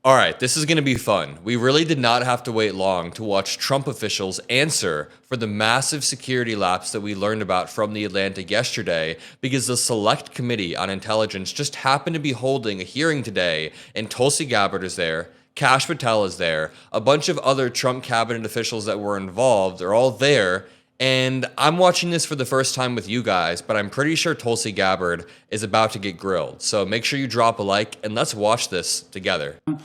All right, this is going to be fun. We really did not have to wait long to watch Trump officials answer for the massive security lapse that we learned about from The Atlantic yesterday, because the Select Committee on Intelligence just happened to be holding a hearing today, and Tulsi Gabbard is there, Kash Patel is there, a bunch of other Trump cabinet officials that were involved are all there. And I'm watching this for the first time with you guys, but I'm pretty sure Tulsi Gabbard is about to get grilled. So make sure you drop a like and let's watch this together. I'm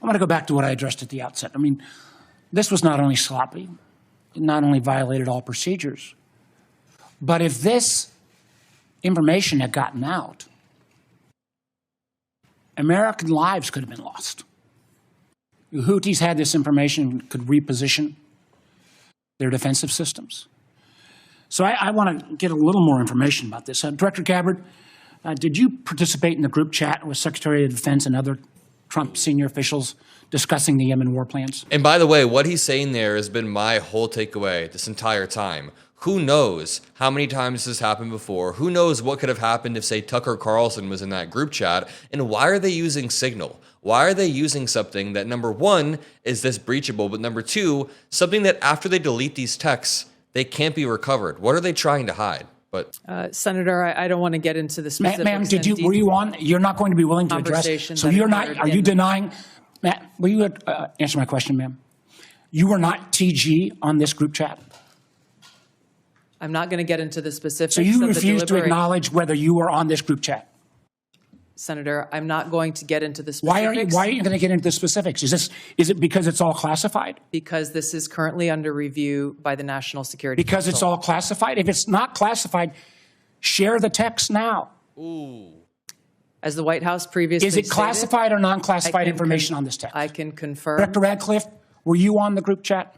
going to go back to what I addressed at the outset. I mean, this was not only sloppy, it not only violated all procedures, but if this information had gotten out, American lives could have been lost. The Houthis had this information, could reposition their defensive systems. So I want to get a little more information about this. Director Gabbard, did you participate in the group chat with Secretary of Defense and other Trump senior officials discussing the Yemen war plans? And by the way, what he's saying there has been my whole takeaway this entire time. Who knows how many times this has happened before? Who knows what could have happened if, say, Tucker Carlson was in that group chat? And why are they using Signal? Why are they using something that, number one, is this breachable, but number two, something that after they delete these texts, they can't be recovered? What are they trying to hide? But Senator, I don't want to get into the specifics. Ma'am, were you on? You're not going to be willing to address. So you're not. Are you denying? Matt, will you answer my question, ma'am? You were not TG on this group chat. I'm not going to get into the specifics. So you refuse to acknowledge whether you were on this group chat. Senator, I'm not going to get into the specifics. Why are you going to get into the specifics? Is it because it's all classified? Because this is currently under review by the National Security Council. Because it's all classified? If it's not classified, share the text now. ooh. As the White House previously Is it classified or non-classified information on this text? I can confirm. Director Radcliffe, were you on the group chat?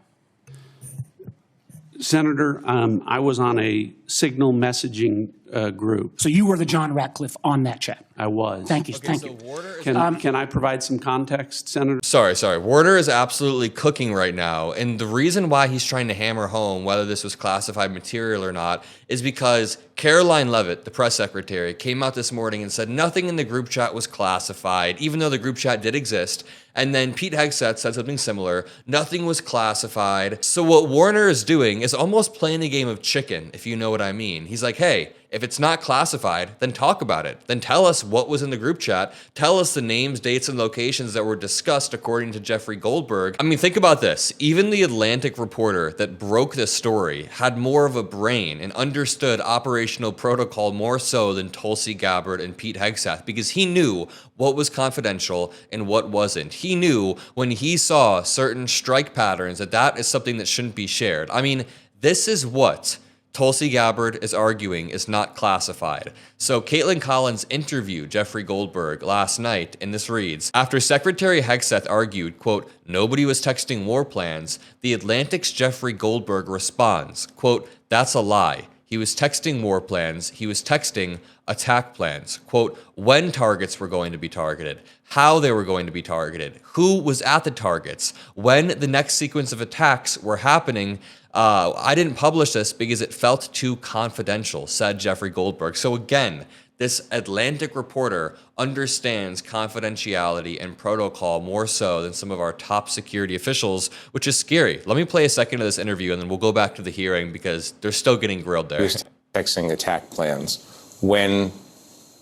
Senator, I was on a Signal messaging group. So you were the John Ratcliffe on that chat? I was. Thank you. Okay, Thank so you. Warner is Can I provide some context, Senator? Sorry. Warner is absolutely cooking right now. And the reason why he's trying to hammer home whether this was classified material or not is because Caroline Leavitt, the press secretary, came out this morning and said nothing in the group chat was classified, even though the group chat did exist. And then Pete Hegseth said something similar. Nothing was classified. So what Warner is doing is almost playing a game of chicken, if you know what I mean. He's like, hey, if it's not classified, then talk about it. Then tell us what was in the group chat. Tell us the names, dates, and locations that were discussed according to Jeffrey Goldberg. I mean, think about this. Even the Atlantic reporter that broke this story had more of a brain and understood operational protocol more so than Tulsi Gabbard and Pete Hegseth, because he knew what was confidential and what wasn't. He knew when he saw certain strike patterns that is something that shouldn't be shared. I mean, this is what Tulsi Gabbard is arguing is not classified. So Caitlin Collins interviewed Jeffrey Goldberg last night, and this reads, after Secretary Hegseth argued, quote, nobody was texting war plans, The Atlantic's Jeffrey Goldberg responds, quote, that's a lie. He was texting war plans. He was texting attack plans. Quote, when targets were going to be targeted, how they were going to be targeted, who was at the targets, when the next sequence of attacks were happening. I didn't publish this because it felt too confidential, said Jeffrey Goldberg. So again, this Atlantic reporter understands confidentiality and protocol more so than some of our top security officials, which is scary. Let me play a second of this interview and then we'll go back to the hearing because they're still getting grilled there. He was texting attack plans, when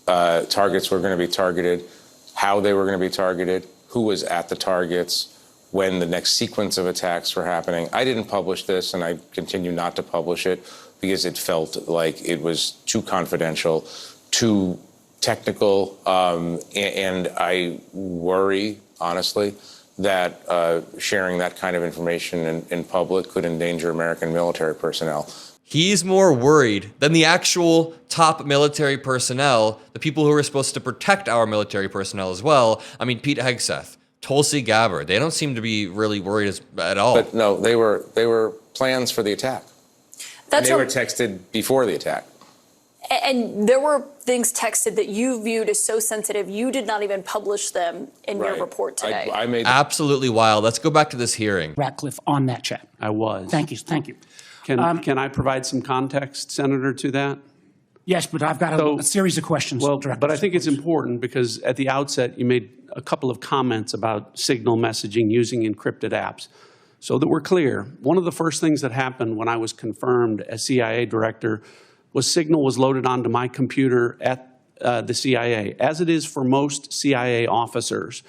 targets were going to be targeted, how they were going to be targeted, who was at the targets, when the next sequence of attacks were happening. I didn't publish this, and I continue not to publish it because it felt like it was too confidential, too technical, and I worry, honestly, that sharing that kind of information in public could endanger American military personnel. He's more worried than the actual top military personnel, the people who are supposed to protect our military personnel as well. I mean, Pete Hegseth, Tulsi Gabbard, they don't seem to be really worried at all. But no, they were plans for the attack. And they were texted before the attack. And there were things texted that you viewed as so sensitive, you did not even publish them in your report today. I made absolutely wild. Let's go back to this hearing. Ratcliffe on that chat. I was. Thank you. Thank you. Can I provide some context, Senator, to that? Yes, but I've got a series of questions. Well, Director. but I think it's important because at the outset, you made a couple of comments about signal messaging using encrypted apps. So that we're clear, one of the first things that happened when I was confirmed as CIA director was signal was loaded onto my computer at the CIA, as it is for most CIA officers.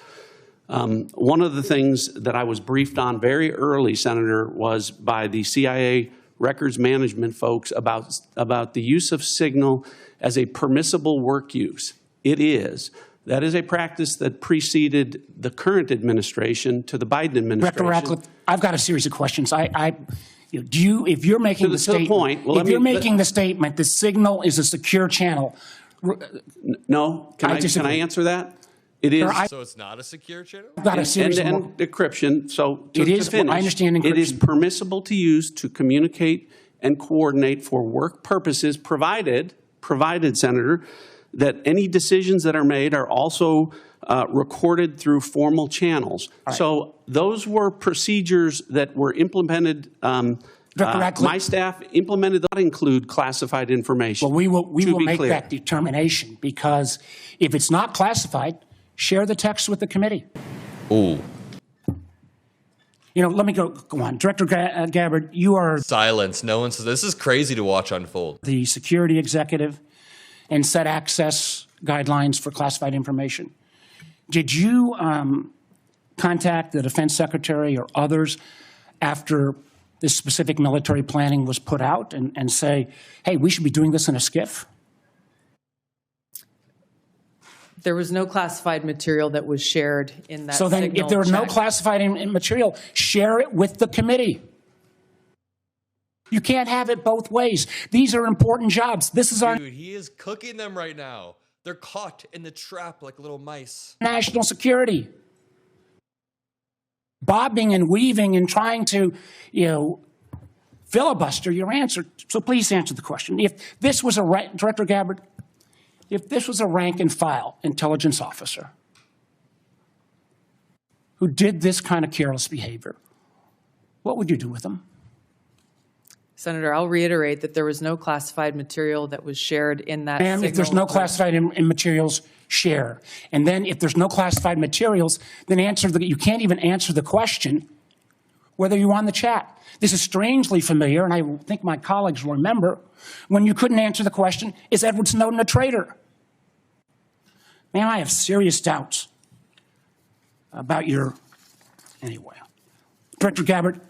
One of the things that I was briefed on very early, Senator, was by the CIA records management folks about the use of signal as a permissible work use. It is. That is a practice that preceded the current administration to the Biden administration. Director Ratcliffe, I've got a series of questions. If you're making the statement, if you're making the statement, the signal is a secure channel. No, can I answer that? It is. So it's not a secure channel? I've got a series of end encryption. So it is. To finish, I understand encryption. It is permissible to use to communicate and coordinate for work purposes, provided, Senator, that any decisions that are made are also recorded through formal channels. Right. So those were procedures that were implemented. My staff implemented that include classified information. Well, we will make that determination, because if it's not classified, share the text with the committee. Ooh. You know, let me go on. Director Gabbard, you are silence. No one says this is crazy to watch unfold. The security executive and set access guidelines for classified information. Did you contact the defense secretary or others after this specific military planning was put out and say, hey, we should be doing this in a SCIF? There was no classified material that was shared in that So then if there was no classified material, share it with the committee. You can't have it both ways. These are important jobs. This is our... Dude, he is cooking them right now. They're caught in the trap like little mice. National security. Bobbing and weaving and trying to, filibuster your answer. So please answer the question. If this was Director Gabbard, if this was a rank and file intelligence officer who did this kind of careless behavior, what would you do with them? Senator, I'll reiterate that there was no classified material that was shared in that And if there's no classified materials, share. And then if there's no classified materials, then you can't even answer the question whether you're on the chat. This is strangely familiar, and I think my colleagues will remember, when you couldn't answer the question, is Edward Snowden a traitor? Man, I have serious doubts about anyway. Director Gabbard,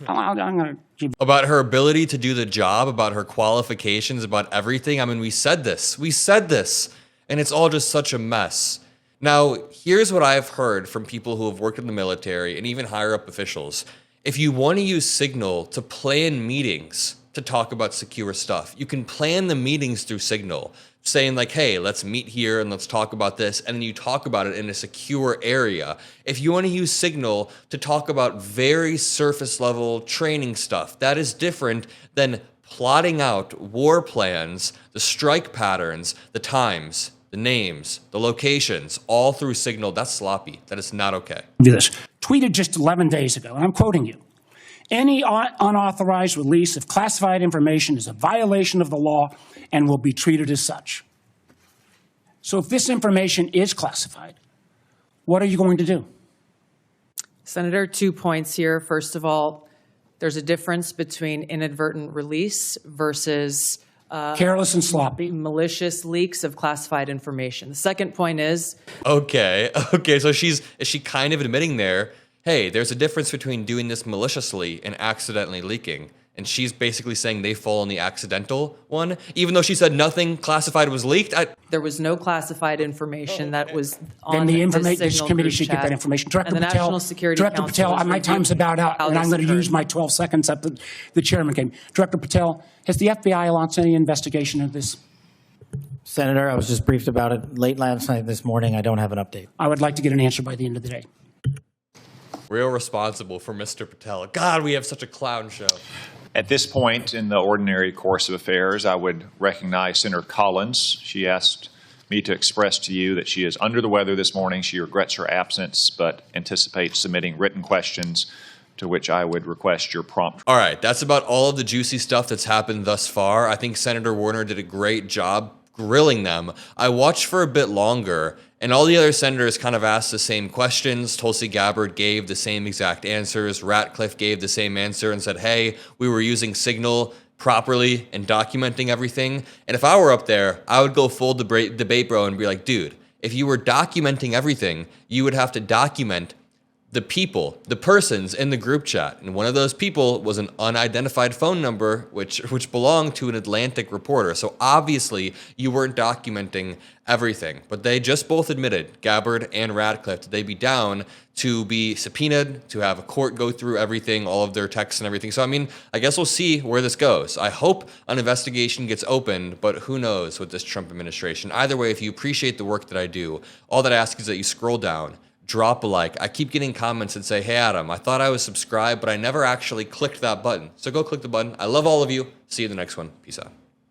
I'm going to... About her ability to do the job, about her qualifications, about everything. I mean, we said this, and it's all just such a mess. Now, here's what I've heard from people who have worked in the military and even higher up officials. If you want to use Signal to plan meetings to talk about secure stuff, you can plan the meetings through Signal, saying like, hey, let's meet here and let's talk about this, and then you talk about it in a secure area. If you want to use Signal to talk about very surface level training stuff, that is different than plotting out war plans, the strike patterns, the times, the names, the locations, all through Signal. That's sloppy. That is not okay. Do this. Tweeted just 11 days ago, and I'm quoting you. Any unauthorized release of classified information is a violation of the law and will be treated as such. So if this information is classified, what are you going to do? Senator, 2 points here. First of all, there's a difference between inadvertent release versus careless and sloppy, malicious leaks of classified information. The second point is... Okay, so is she kind of admitting there, hey, there's a difference between doing this maliciously and accidentally leaking. And she's basically saying they fall in the accidental one, even though she said nothing classified was leaked. There was no classified information that was on this committee should get that information. Director Patel, my time's about out, and I'm going to use my 12 seconds that the chairman gave me. Director Patel, has the FBI launched any investigation of this? Senator, I was just briefed about it late last night, this morning. I don't have an update. I would like to get an answer by the end of the day. Real responsible for Mr. Patel. God, we have such a clown show. At this point in the ordinary course of affairs, I would recognize Senator Collins. She asked me to express to you that she is under the weather this morning. She regrets her absence, but anticipates submitting written questions to which I would request your prompt. All right, that's about all of the juicy stuff that's happened thus far. I think Senator Warner did a great job grilling them. I watched for a bit longer, and all the other senators kind of asked the same questions. Tulsi Gabbard gave the same exact answers. Ratcliffe gave the same answer and said, hey, we were using Signal properly and documenting everything. And if I were up there, I would go full debate bro and be like, dude, if you were documenting everything, you would have to document the people, the persons in the group chat. And one of those people was an unidentified phone number, which belonged to an Atlantic reporter. So obviously you weren't documenting everything. But they just both admitted, Gabbard and Ratcliffe, that they'd be down to be subpoenaed, to have a court go through everything, all of their texts and everything. So, I mean, I guess we'll see where this goes. I hope an investigation gets opened, but who knows with this Trump administration. Either way, if you appreciate the work that I do, all that I ask is that you scroll down, drop a like. I keep getting comments that say, hey, Adam, I thought I was subscribed, but I never actually clicked that button. So go click the button. I love all of you. See you in the next one. Peace out.